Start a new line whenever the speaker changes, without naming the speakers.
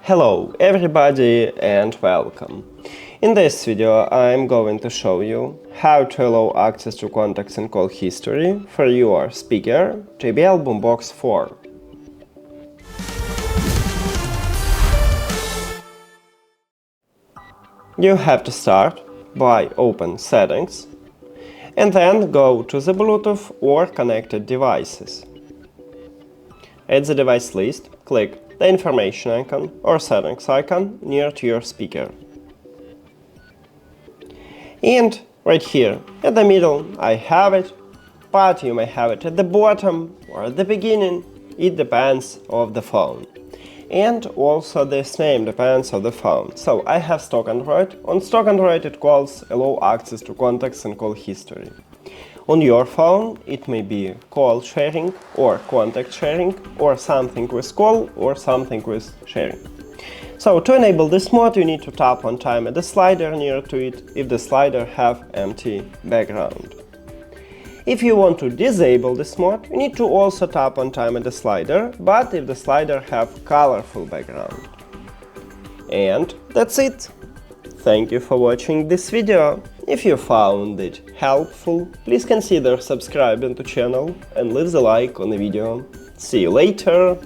Hello everybody and welcome. In this video I'm going to show you how to allow access to contacts and call history for your speaker JBL Boombox 4. You have to start by open Settings and then go to the Bluetooth or connected devices. At the device list, click the information icon or settings icon near to your speaker. And right here at the middle I have it, but you may have it at the bottom or at the beginning, it depends on the phone. And also this name depends on the phone. So I have stock Android. On stock Android it calls allow access to contacts and call history. On your phone it may be call sharing or contact sharing or something with call or something with sharing. So to enable this mode you need to tap on time at the slider near to it if the slider have empty background. If you want to disable this mode you need to also tap on time at the slider, but if the slider have colorful background. And that's it! Thank you for watching this video. If you found it helpful, please consider subscribing to channel and leave the like on the video. See you later!